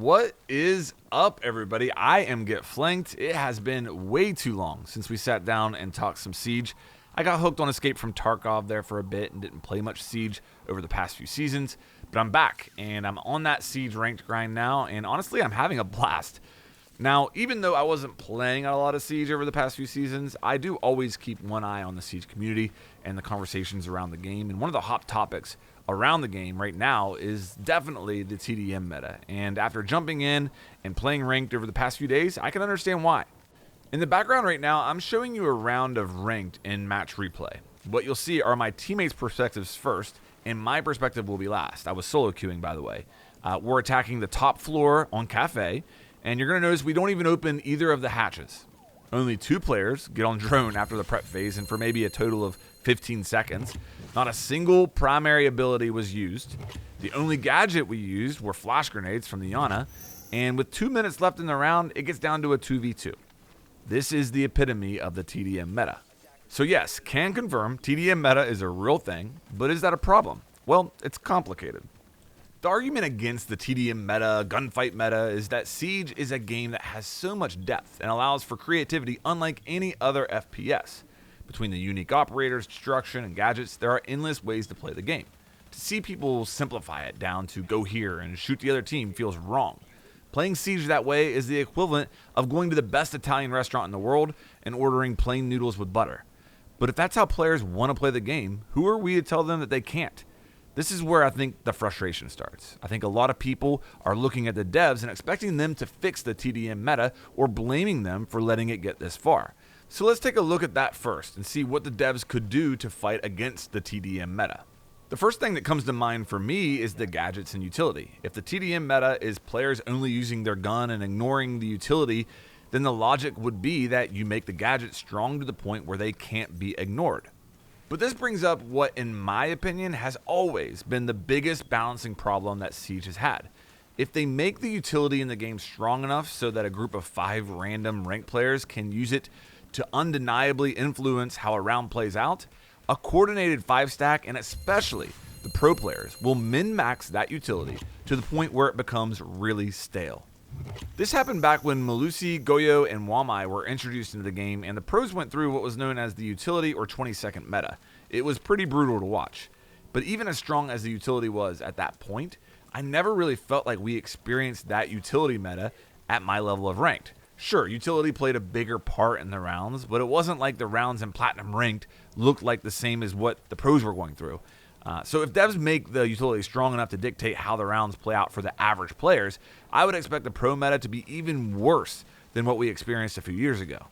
What is up, everybody? I am Get Flanked. It has been way too long since we sat down and talked some Siege. I got hooked on Escape from Tarkov there for a bit and didn't play much Siege over the past few seasons, but I'm back and I'm on that Siege ranked grind now, and honestly, I'm having a blast. Now, even though I wasn't playing a lot of Siege over the past few seasons, I do always keep one eye on the Siege community and the conversations around the game, and one of the hot topics around the game right now is definitely the TDM meta, and after jumping in and playing ranked over the past few days, I can understand why. In the background right now, I'm showing you a round of ranked in match replay. What you'll see are my teammates' perspectives first, and my perspective will be last. I was solo queuing, by the way. We're attacking the top floor on Cafe, and you're going to notice we don't even open either of the hatches. Only 2 players get on drone after the prep phase, and for maybe a total of 15 seconds. Not a single primary ability was used. The only gadget we used were flash grenades from the Yana, and with 2 minutes left in the round, it gets down to a 2v2. This is the epitome of the TDM meta. So yes, can confirm TDM meta is a real thing, but is that a problem? Well, it's complicated. The argument against the TDM meta, gunfight meta, is that Siege is a game that has so much depth and allows for creativity unlike any other FPS. Between the unique operators, destruction, and gadgets, there are endless ways to play the game. To see people simplify it down to go here and shoot the other team feels wrong. Playing Siege that way is the equivalent of going to the best Italian restaurant in the world and ordering plain noodles with butter. But if that's how players want to play the game, who are we to tell them that they can't? This is where I think the frustration starts. I think a lot of people are looking at the devs and expecting them to fix the TDM meta or blaming them for letting it get this far. So let's take a look at that first and see what the devs could do to fight against the TDM meta. The first thing that comes to mind for me is the gadgets and utility. If the TDM meta is players only using their gun and ignoring the utility, then the logic would be that you make the gadgets strong to the point where they can't be ignored. But this brings up what, in my opinion, has always been the biggest balancing problem that Siege has had. If they make the utility in the game strong enough so that a group of 5 random ranked players can use it to undeniably influence how a round plays out, a coordinated 5-stack, and especially the pro players, will min-max that utility to the point where it becomes really stale. This happened back when Melusi, Goyo, and Wamai were introduced into the game, and the pros went through what was known as the utility or 20-second meta. It was pretty brutal to watch. But even as strong as the utility was at that point, I never really felt like we experienced that utility meta at my level of ranked. Sure, utility played a bigger part in the rounds, but it wasn't like the rounds in Platinum Ranked looked like the same as what the pros were going through. So if devs make the utility strong enough to dictate how the rounds play out for the average players, I would expect the pro meta to be even worse than what we experienced a few years ago.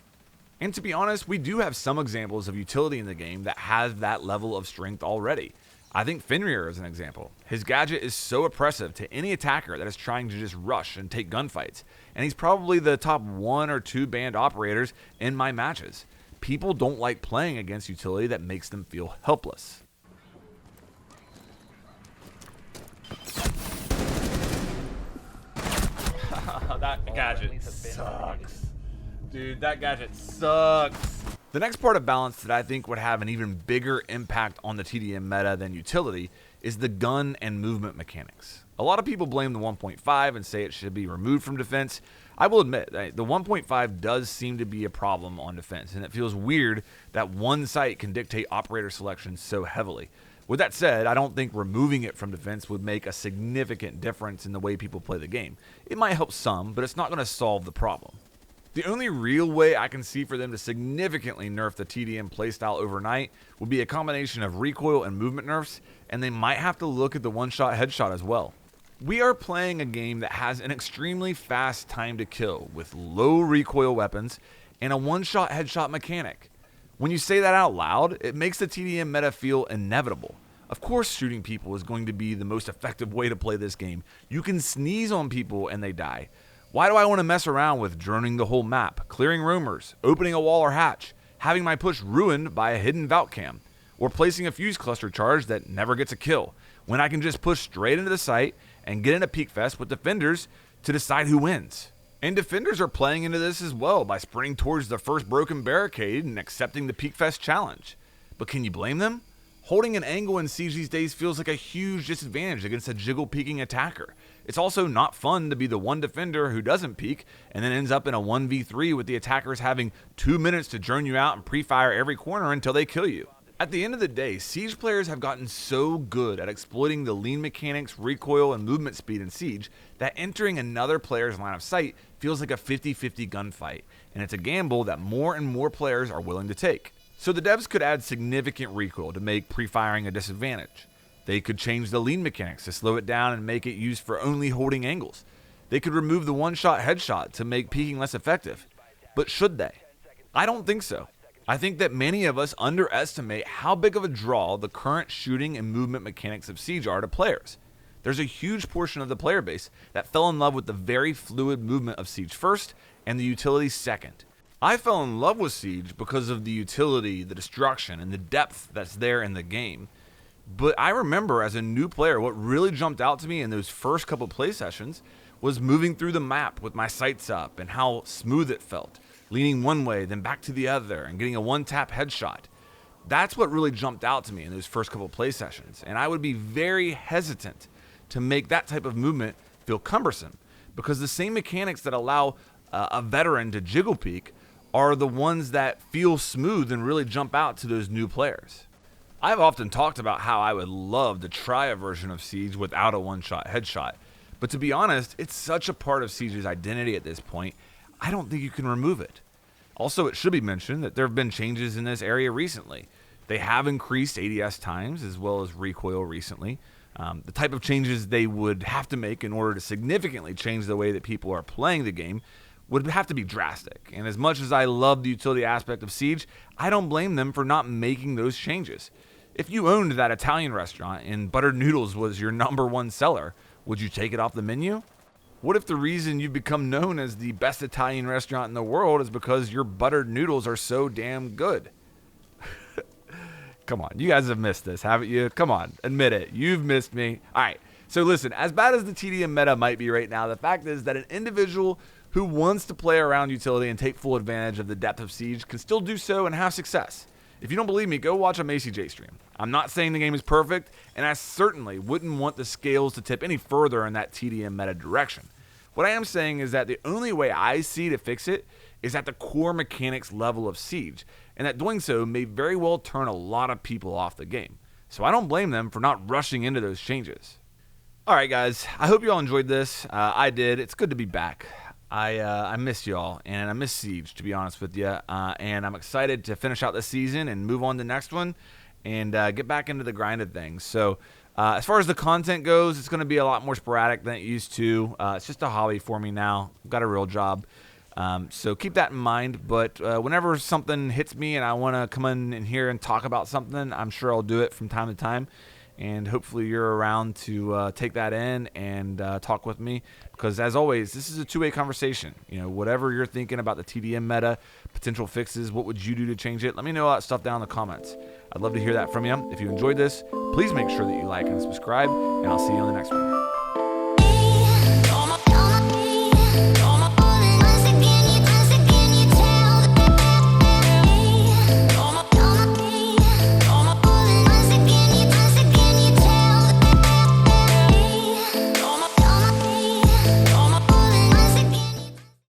And to be honest, we do have some examples of utility in the game that has that level of strength already. I think Fenrir is an example. His gadget is so oppressive to any attacker that is trying to just rush and take gunfights, and he's probably the top 1 or 2 banned operators in my matches. People don't like playing against utility that makes them feel helpless. That gadget sucks. Dude, that gadget sucks. The next part of balance that I think would have an even bigger impact on the TDM meta than utility is the gun and movement mechanics. A lot of people blame the 1.5 and say it should be removed from defense. I will admit, the 1.5 does seem to be a problem on defense, and it feels weird that one site can dictate operator selection so heavily. With that said, I don't think removing it from defense would make a significant difference in the way people play the game. It might help some, but it's not going to solve the problem. The only real way I can see for them to significantly nerf the TDM playstyle overnight would be a combination of recoil and movement nerfs, and they might have to look at the one-shot headshot as well. We are playing a game that has an extremely fast time to kill with low recoil weapons and a one-shot headshot mechanic. When you say that out loud, it makes the TDM meta feel inevitable. Of course, shooting people is going to be the most effective way to play this game. You can sneeze on people and they die. Why do I want to mess around with droning the whole map, clearing roamers, opening a wall or hatch, having my push ruined by a hidden Valk cam, or placing a fuse cluster charge that never gets a kill, when I can just push straight into the site and get in a peek fest with defenders to decide who wins? And defenders are playing into this as well by sprinting towards the first broken barricade and accepting the peek fest challenge. But can you blame them? Holding an angle in Siege these days feels like a huge disadvantage against a jiggle peeking attacker. It's also not fun to be the one defender who doesn't peek and then ends up in a 1v3 with the attackers having 2 minutes to drone you out and pre-fire every corner until they kill you. At the end of the day, Siege players have gotten so good at exploiting the lean mechanics, recoil, and movement speed in Siege that entering another player's line of sight feels like a 50-50 gunfight, and it's a gamble that more and more players are willing to take. So the devs could add significant recoil to make pre-firing a disadvantage. They could change the lean mechanics to slow it down and make it used for only holding angles. They could remove the one-shot headshot to make peeking less effective. But should they? I don't think so. I think that many of us underestimate how big of a draw the current shooting and movement mechanics of Siege are to players. There's a huge portion of the player base that fell in love with the very fluid movement of Siege first and the utility second. I fell in love with Siege because of the utility, the destruction, and the depth that's there in the game. But I remember as a new player, what really jumped out to me in those first couple play sessions was moving through the map with my sights up and how smooth it felt, leaning one way, then back to the other, and getting a one-tap headshot. That's what really jumped out to me in those first couple play sessions, and I would be very hesitant to make that type of movement feel cumbersome, because the same mechanics that allow a veteran to jiggle peek are the ones that feel smooth and really jump out to those new players. I've often talked about how I would love to try a version of Siege without a one-shot headshot, but to be honest, it's such a part of Siege's identity at this point, I don't think you can remove it. Also, it should be mentioned that there have been changes in this area recently. They have increased ADS times as well as recoil recently. The type of changes they would have to make in order to significantly change the way that people are playing the game would have to be drastic. And as much as I love the utility aspect of Siege, I don't blame them for not making those changes. If you owned that Italian restaurant and buttered noodles was your #1 seller, would you take it off the menu? What if the reason you've become known as the best Italian restaurant in the world is because your buttered noodles are so damn good? Come on, you guys have missed this, haven't you? Come on, admit it. You've missed me. All right, so listen, as bad as the TDM meta might be right now, the fact is that an individual who wants to play around utility and take full advantage of the depth of Siege can still do so and have success. If you don't believe me, go watch a Macy J stream. I'm not saying the game is perfect, and I certainly wouldn't want the scales to tip any further in that TDM meta direction. What I am saying is that the only way I see to fix it is at the core mechanics level of Siege, and that doing so may very well turn a lot of people off the game. So I don't blame them for not rushing into those changes. Alright guys, I hope you all enjoyed this. I did. It's good to be back. I miss y'all, and I miss Siege, to be honest with you, and I'm excited to finish out this season and move on to the next one and get back into the grind of things. So as far as the content goes, it's going to be a lot more sporadic than it used to. It's just a hobby for me now. I've got a real job, so keep that in mind. But whenever something hits me and I want to come in here and talk about something, I'm sure I'll do it from time to time. And hopefully you're around to take that in and talk with me, because as always, this is a two-way conversation. You know, whatever you're thinking about the TDM meta, potential fixes, what would you do to change it? Let me know all that stuff down in the comments. I'd love to hear that from you. If you enjoyed this, please make sure that you like and subscribe, and I'll see you on the next one.